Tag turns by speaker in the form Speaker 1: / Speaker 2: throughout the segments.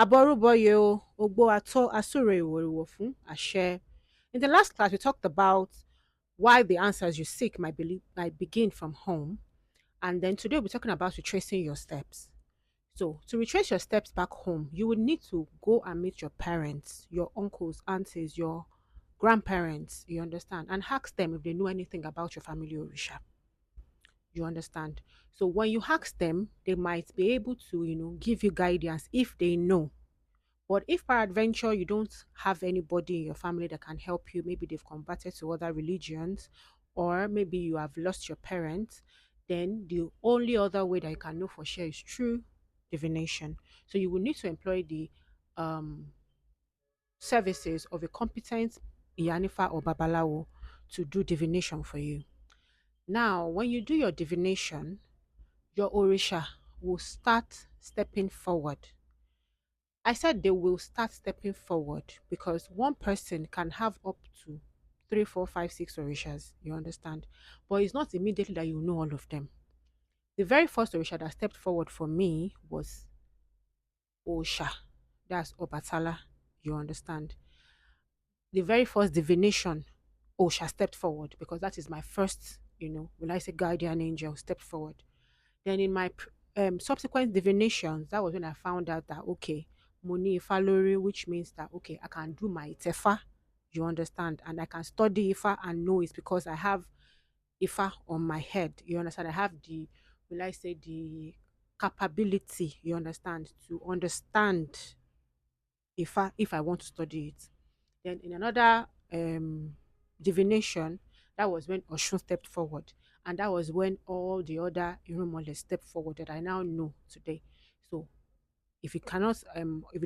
Speaker 1: Aboruboyo, Ogbo Ato Asure Fun Ashe. In the last class, we talked about why the answers you seek might begin from home. And then today we're talking about retracing your steps. So, to retrace your steps back home, you would need to go and meet your parents, your uncles, aunties, your grandparents, you understand, and ask them if they know anything about your family Orisha. You understand? So, when you ask them, they might be able to, give you guidance if they know. But if peradventure you don't have anybody in your family that can help you, maybe they've converted to other religions, or maybe you have lost your parents, then the only other way that you can know for sure is through divination. So you will need to employ the um, services of a competent Iyanifa or Babalawo to do divination for you. Now, when you do your divination, your Orisha will start stepping forward. I said they will start stepping forward because one person can have up to three, four, five, six orishas. You understand? But it's not immediately that you know all of them. The very first orisha that stepped forward for me was Osha. That's Obatala. You understand? The very first divination, Osha stepped forward because that is my first, when I say guardian angel, stepped forward. Then in my subsequent divinations, that was when I found out that okay, Moni Ifalori, which means that okay, I can do my Tefa, you understand, and I can study Ifa and know it's because I have Ifa on my head. You understand? I have the, will I say, the capability, you understand, to understand Ifa if I want to study it. Then in another divination, that was when Oshun stepped forward. And that was when all the other Irumole stepped forward that I now know today. So if you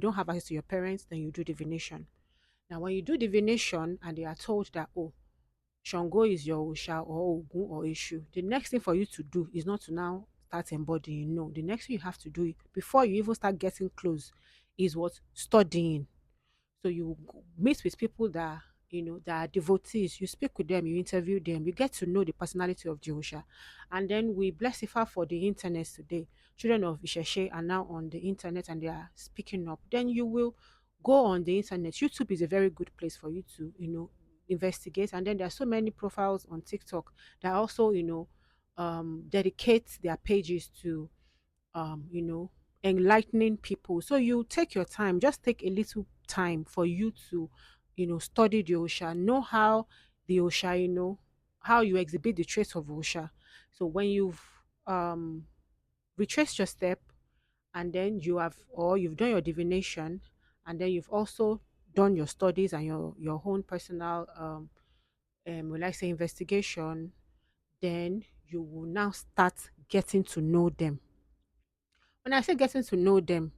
Speaker 1: don't have access to your parents, then you do divination. Now when you do divination and they are told that, oh, Shango is your Osha or Ogun or Ishu, the next thing for you to do is not to now start embodying. No, the next thing you have to do before you even start getting close is what? Studying. So you meet with people that that are devotees. You speak with them, you interview them, you get to know the personality of Jehovah. And then we bless Ifa for the internet today. Children of Isheshe are now on the internet and they are speaking up. Then you will go on the internet. YouTube is a very good place for you to, investigate. And then there are so many profiles on TikTok that also, dedicate their pages to enlightening people. So you take your time, just take a little time for you to, study the Osha, know how the Osha, how you exhibit the traits of Osha. So when you've retraced your step and then you've done your divination and then you've also done your studies and your own personal will I say investigation, then you will now start getting to know them. When I say getting to know them,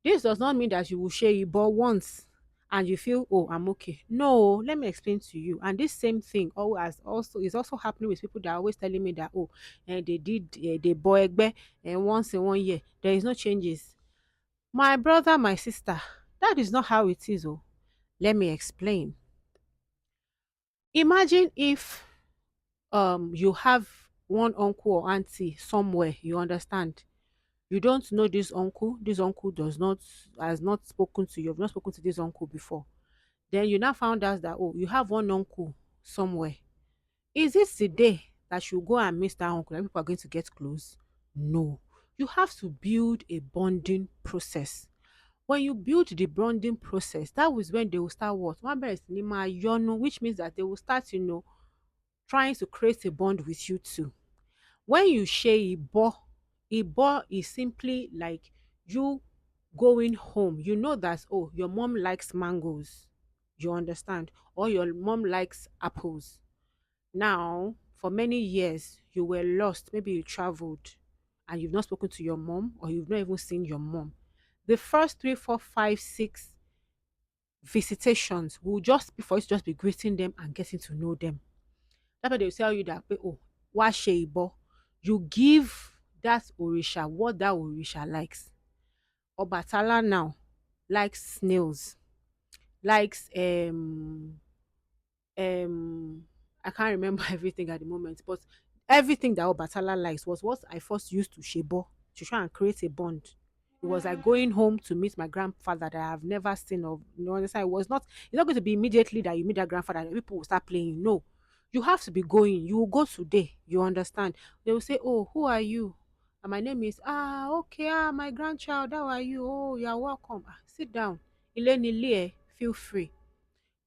Speaker 1: this does not mean that you will share it but once and you feel, oh, I'm okay. No, let me explain to you. And this same thing is also happening with people that are always telling me that, oh, they did they boy egbe and once in 1 year there is no changes. My brother, my sister, that is not how it is. Oh, let me explain. Imagine if you have one uncle or auntie somewhere, you understand. You don't know this uncle has not spoken to you, you've not spoken to this uncle before. Then you now found out that, oh, you have one uncle somewhere. Is this the day that you go and miss that uncle and people are going to get close? No. You have to build a bonding process. When you build the bonding process, that was when they will start what? One bẹ̀rẹ̀ sí ní máa yọ́nú, which means that they will start, trying to create a bond with you too. When you share Ibo is simply like you going home. You know that, oh, your mom likes mangoes. You understand? Or your mom likes apples. Now, for many years, you were lost. Maybe you traveled and you've not spoken to your mom or you've not even seen your mom. The first three, four, five, six visitations will just be for you to just be greeting them and getting to know them. That's why they will tell you that, oh, wá ṣe ìbọ. You give that Orisha what that Orisha likes. Obatala now likes snails, likes I can't remember everything at the moment, but everything that Obatala likes was what I first used to shebo to try and create a bond. It was like going home to meet my grandfather that I have never seen of. You know, understand? It was not. It's not going to be immediately that you meet that grandfather and people will start playing. No, you have to be going. You will go today. You understand? They will say, "Oh, who are you?" And my name is okay, my grandchild. How are you? Oh, you're welcome. Sit down. Ile, feel free.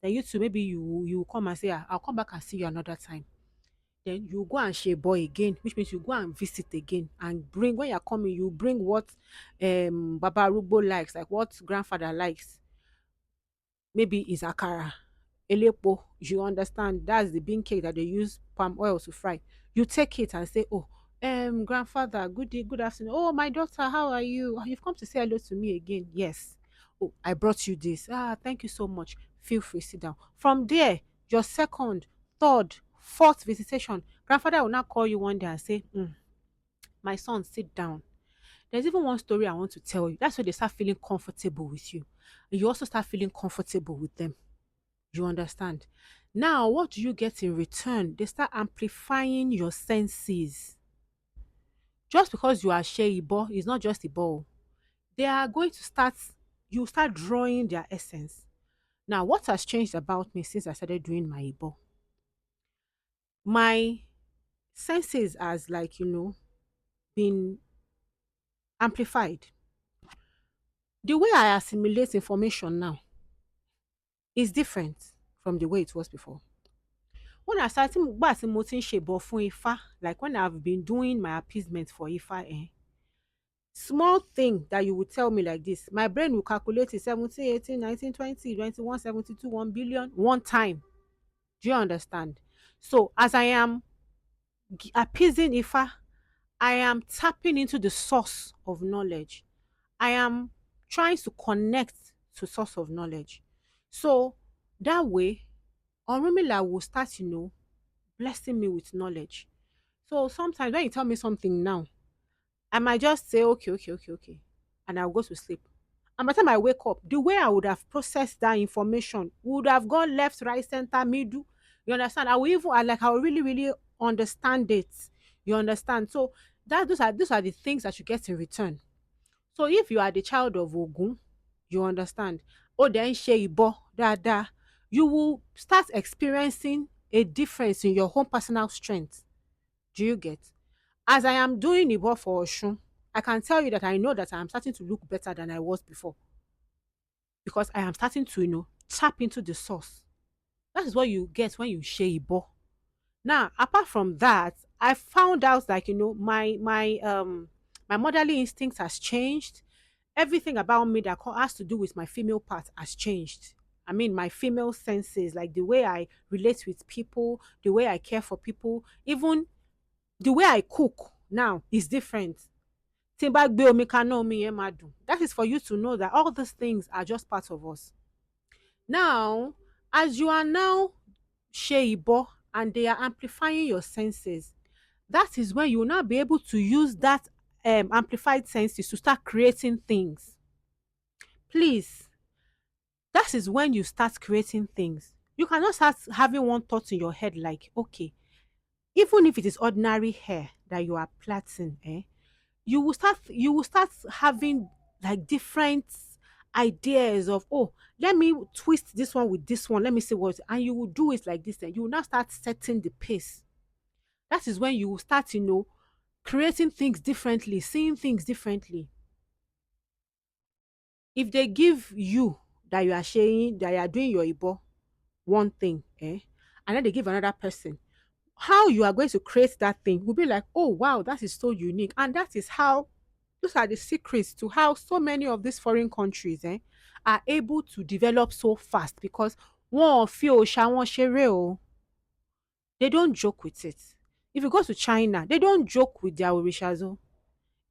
Speaker 1: Then you too, maybe you come and say, I'll come back and see you another time. Then you go and share boy again, which means you go and visit again and bring, when you're coming, you bring what Baba Rubo likes, like what grandfather likes. Maybe is akara, elepo. You understand? That's the bean cake that they use palm oil to fry. You take it and say, "Oh, grandfather, good day, good afternoon. Oh, my daughter, how are you? You've come to say hello to me again." Yes. Oh, I brought you this. Thank you so much. Feel free, sit down. From there, your second, third, fourth visitation, grandfather will now call you one day and say, my son, sit down. There's even one story I want to tell you. That's where they start feeling comfortable with you. And you also start feeling comfortable with them. You understand? Now, what do you get in return? They start amplifying your senses. Just because you are share Ibo, it's not just Ibo. They are going to start, you start drawing their essence. Now, what has changed about me since I started doing my Ibo? My senses has, like, been amplified. The way I assimilate information now is different from the way it was before. When I started gbà tí mo ti ń ṣèbọ̀ fún Ifá, like when I've been doing my appeasement for Ifá, small thing that you would tell me like this, my brain will calculate it 17, 18, 19, 20, 21, 72, 1 billion one time. Do you understand? So as I am appeasing Ifá, I am tapping into the source of knowledge. I am trying to connect to source of knowledge. So that way, Orunmila will start, blessing me with knowledge. So sometimes when you tell me something now, I might just say, okay, okay, okay, okay. And I'll go to sleep. And by the time I wake up, the way I would have processed that information would have gone left, right, center, middle. You understand? I will really, really understand it. You understand? So those are the things that you get in return. So if you are the child of Ogun, you understand? Oh, then Sheibo, da. You will start experiencing a difference in your own personal strength. Do you get? As I am doing Ibo for Oshun, I can tell you that I know that I am starting to look better than I was before because I am starting to, tap into the source. That is what you get when you share Ibo. Now, apart from that, I found out like, my motherly instinct has changed. Everything about me that has to do with my female part has changed. I mean, my female senses, like the way I relate with people, the way I care for people, even the way I cook now is different. Tí n bá gbé omi kaná, omi yẹn máa dùn. That is for you to know that all these things are just part of us. Now, as you are now Sheibo and they are amplifying your senses, that is when you will now be able to use that amplified senses to start creating things. Please, that is when you start creating things. You cannot start having one thought in your head like, okay, even if it is ordinary hair that you are plaiting, you will start having like different ideas of, oh, let me twist this one with this one, let me see what, and you will do it like this, and you will now start setting the pace. That is when you will start, creating things differently, seeing things differently. If they give you that you are sharing, that you are doing your Ibo one thing, and then they give another person, how you are going to create that thing will be like, oh wow, that is so unique. And that is how, those are the secrets to how so many of these foreign countries are able to develop so fast, because one feel they don't joke with it. If you go to China, they don't joke with their Orishas. Oh.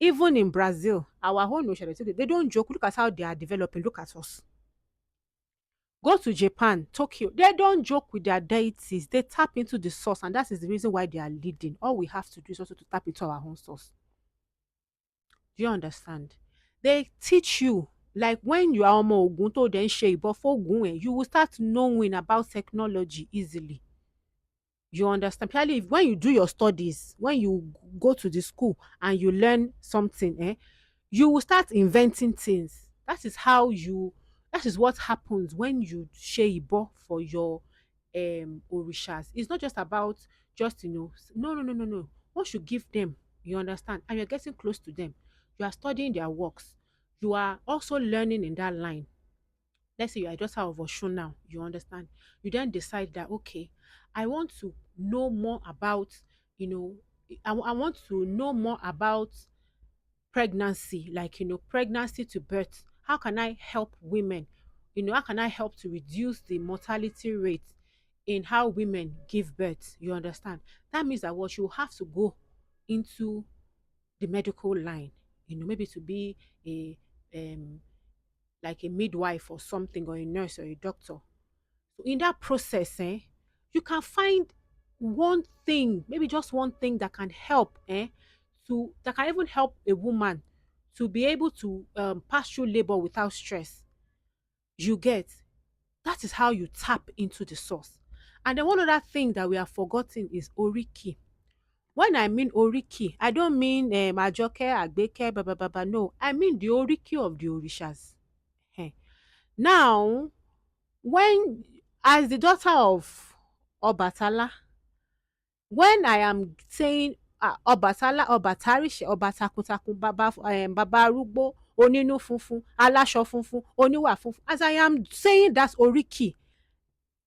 Speaker 1: Even in Brazil, our own Orisha, they don't joke. Look at how they are developing. Look at us. Go to Japan, Tokyo. They don't joke with their deities. They tap into the source, and that is the reason why they are leading. All we have to do is also to tap into our own source. Do you understand? They teach you, like when you are Omo Ogun to then share, but for Ogun, you will start knowing about technology easily. You understand? Particularly when you do your studies, when you go to the school and you learn something, you will start inventing things. That is what happens when you share ibo for your orishas. It's not just about just no. Once you give them, you understand, and you're getting close to them, you are studying their works, you are also learning in that line. Let's say you are a daughter of Oshun now, you understand. You then decide that, okay, I want to know more about, you know, I want to know more about pregnancy, like, pregnancy to birth. How can I help women? How can I help to reduce the mortality rate in how women give birth? You understand? That means that what you have to go into the medical line, maybe to be a like a midwife or something, or a nurse or a doctor. So in that process, you can find one thing, maybe just one thing that can help, that can even help a woman to be able to pass through labor without stress. You get, that is how you tap into the source. And then one other thing that we have forgotten is Oriki. When I mean Oriki, I don't mean Ajoke, Agbeke, blah. No, I mean the Oriki of the Orishas. Eh. Now, when, as the daughter of Obatala, when I am saying Obatala, Obatarishe, Obatakuntakun, Baba Arugbo, Oninu Funfun, Alasho Funfun, Oniwa Funfun, as I am saying that's Oriki,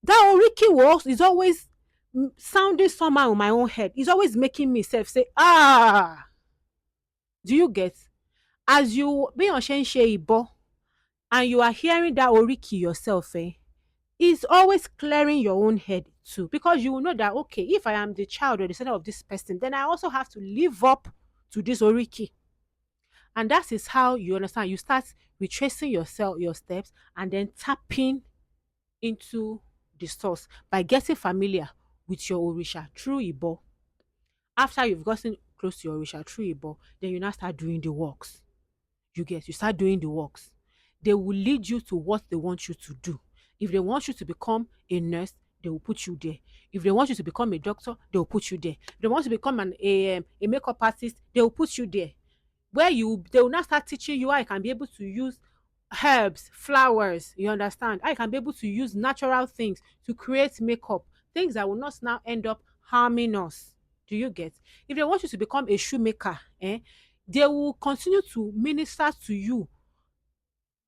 Speaker 1: that Oriki works is always sounding somehow in my own head. It's always making me self say, do you get? As you be on Shenshe Ibo, and you are hearing that Oriki yourself, is always clearing your own head too, because you will know that, okay, if I am the child or the son of this person, then I also have to live up to this Oriki. And that is how you understand. You start retracing yourself, your steps, and then tapping into the source by getting familiar with your Orisha through Ibo. After you've gotten close to your Orisha through Ibo, then you now start doing the works. You start doing the works. They will lead you to what they want you to do. If they want you to become a nurse, they will put you there. If they want you to become a doctor, they will put you there. If they want you to become a makeup artist, they will put you there. They will now start teaching you how you can be able to use herbs, flowers, you understand? How you can be able to use natural things to create makeup, things that will not now end up harming us. Do you get? If they want you to become a shoemaker, they will continue to minister to you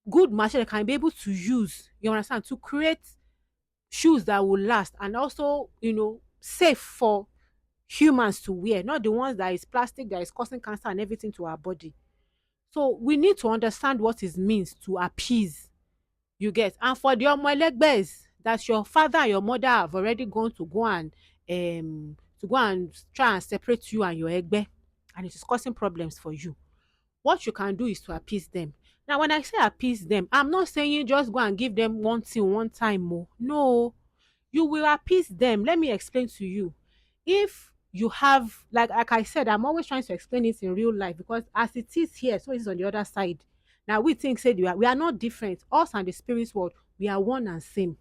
Speaker 1: good material can be able to use, you understand, to create shoes that will last, and also, safe for humans to wear, not the ones that is plastic that is causing cancer and everything to our body. So we need to understand what it means to appease. You get? And for the omoelegbes that your father and your mother have already gone to go and try and separate you and your egbe, and it is causing problems for you, what you can do is to appease them. Now, when I say appease them, I'm not saying just go and give them one thing one time more. No, you will appease them. Let me explain to you. If you have, like I said, I'm always trying to explain it in real life, because as it is here, so it is on the other side. Now we think, said, we are not different. Us and the spirit world, we are one and same.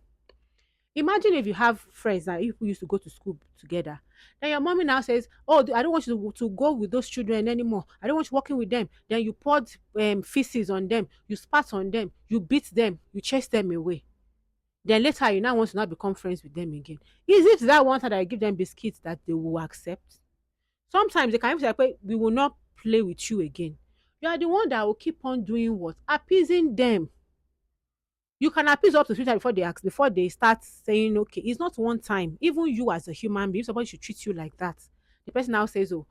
Speaker 1: Imagine if you have friends that if we used to go to school together. Then your mommy now says, "Oh, I don't want you to go with those children anymore. I don't want you working with them." Then you poured feces on them, you spat on them, you beat them, you chase them away. Then later you now want to not become friends with them again. Is it that one time that I give them biscuits that they will accept? Sometimes they can even say, "Wait, we will not play with you again." You are the one that will keep on doing what? Appeasing them. You can appease up to 3 times before they start saying, okay, it's not one time. Even you as a human being, somebody should treat you like that. The person now says, oh,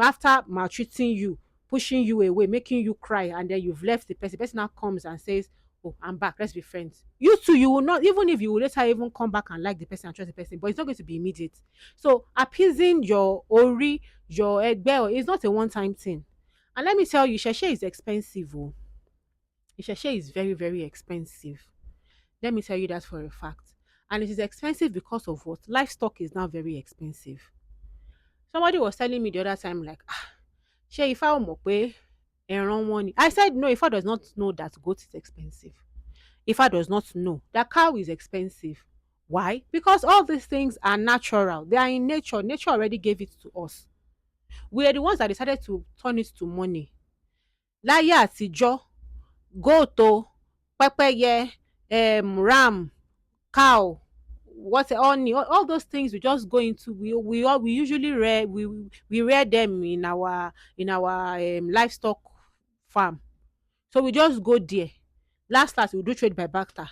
Speaker 1: after maltreating you, pushing you away, making you cry, and then you've left the person now comes and says, oh, I'm back, let's be friends. You too, you will not, even if you will later even come back and like the person and trust the person, but it's not going to be immediate. So appeasing your ori, your egbe, is not a one-time thing. And let me tell you, Sheshe is expensive. Oh. Sheshe is very, very expensive. Let me tell you that for a fact. And it is expensive because of what? Livestock is now very expensive. Somebody was telling me the other time, like, ṣé Ifá ò mọ̀ pé ẹran wọn ni? I said, no, Ifá does not know that goat is expensive. Ifá does not know that cow is expensive. Why? Because all these things are natural. They are in nature. Nature already gave it to us. We are the ones that decided to turn it to money. Láyé àtijọ́, goat o, pẹ́pẹ́yẹ, ram, cow, what honey, all those things we just go into. We usually rear we rear them in our livestock farm. So we just go there. Last we do trade by barter.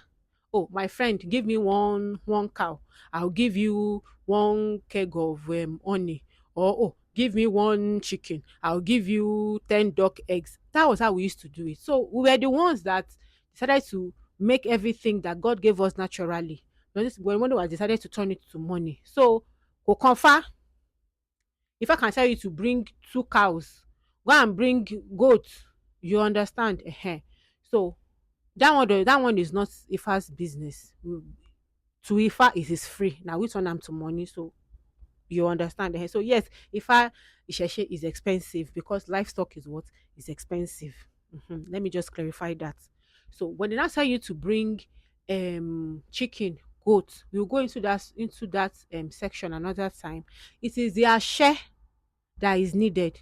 Speaker 1: Oh, my friend, give me one cow. I'll give you one keg of honey. Or oh, give me one chicken. I'll give you 10 duck eggs. That was how we used to do it. So we were the ones that decided to make everything that God gave us naturally. When we decided to turn it to money. So go confa. If I can tell you to bring 2 cows, go and bring goat. You understand? So that one is not Ifa's business. To Ifa it is free. Now we turn am to money. So you understand? So yes, Ifa Isheshe is expensive because livestock is what is expensive. Let me just clarify that. So when they now tell you to bring chicken, goat, we'll go into that section another time. It is their share that is needed.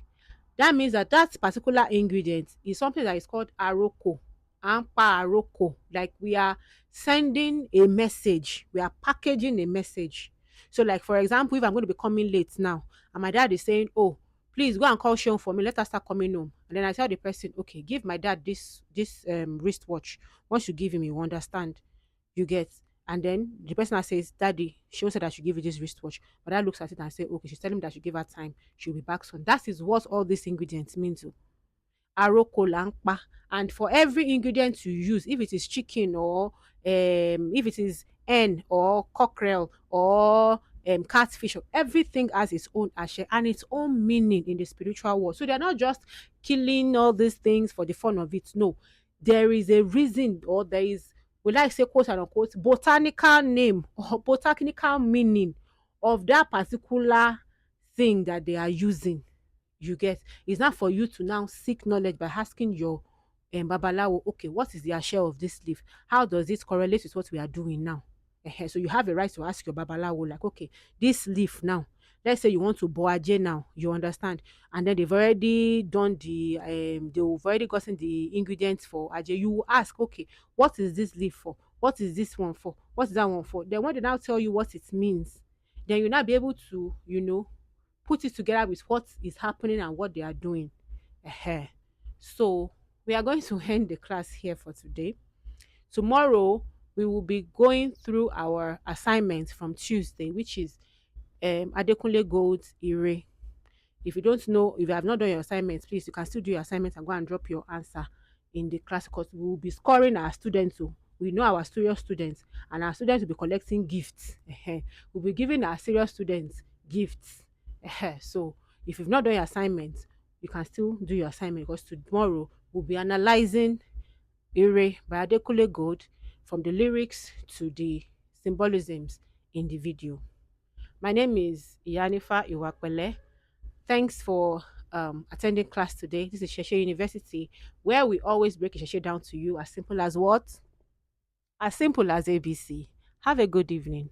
Speaker 1: That means that that particular ingredient is something that is called aroko, ampa aroko. Like we are sending a message, we are packaging a message. So like for example, if I'm going to be coming late now and my dad is saying, oh, please go and call Sean for me, let us start coming home. And then I tell the person, okay, give my dad this wristwatch. Once you give him, you understand, you get. And then the person that says, Daddy, she said that I should give you this wristwatch. But dad looks at it and say, okay, she's telling me that I should give her time. She'll be back soon. That is what all these ingredients mean to aroko lampa. And for every ingredient you use, if it is chicken or if it is hen or cockerel or catfish, or everything has its own ashe and its own meaning in the spiritual world. So they're not just killing all these things for the fun of it. No, there is a reason, or there is, we like say quote and unquote, botanical name or botanical meaning of that particular thing that they are using. You get. It's not for you to now seek knowledge by asking your babalawo, okay, what is the share of this leaf? How does it correlate with what we are doing now? So you have a right to ask your babalawo, like, okay, this leaf now, let's say you want to boaje now, you understand, and then they've already done they've already gotten the ingredients for aje. You will ask, okay, what is this leaf for? What is this one for? What is that one for? Then when they now tell you what it means, then you'll not be able to, put it together with what is happening and what they are doing. Ehen. So we are going to end the class here for today. Tomorrow we will be going through our assignments from Tuesday, which is Adekunle Gold's Ire. If you don't know, if you have not done your assignments, please, you can still do your assignments and go and drop your answer in the class, because we will be scoring our students. So we know our serious students, and our students will be collecting gifts. We'll be giving our serious students gifts. So if you've not done your assignments, you can still do your assignment, because tomorrow we'll be analyzing Ire by Adekunle Gold, from the lyrics to the symbolisms in the video. My name is Iyanifa Iwapele. Thanks for attending class today. This is Sheshe University, where we always break Sheshe down to you as simple as what? As simple as ABC. Have a good evening.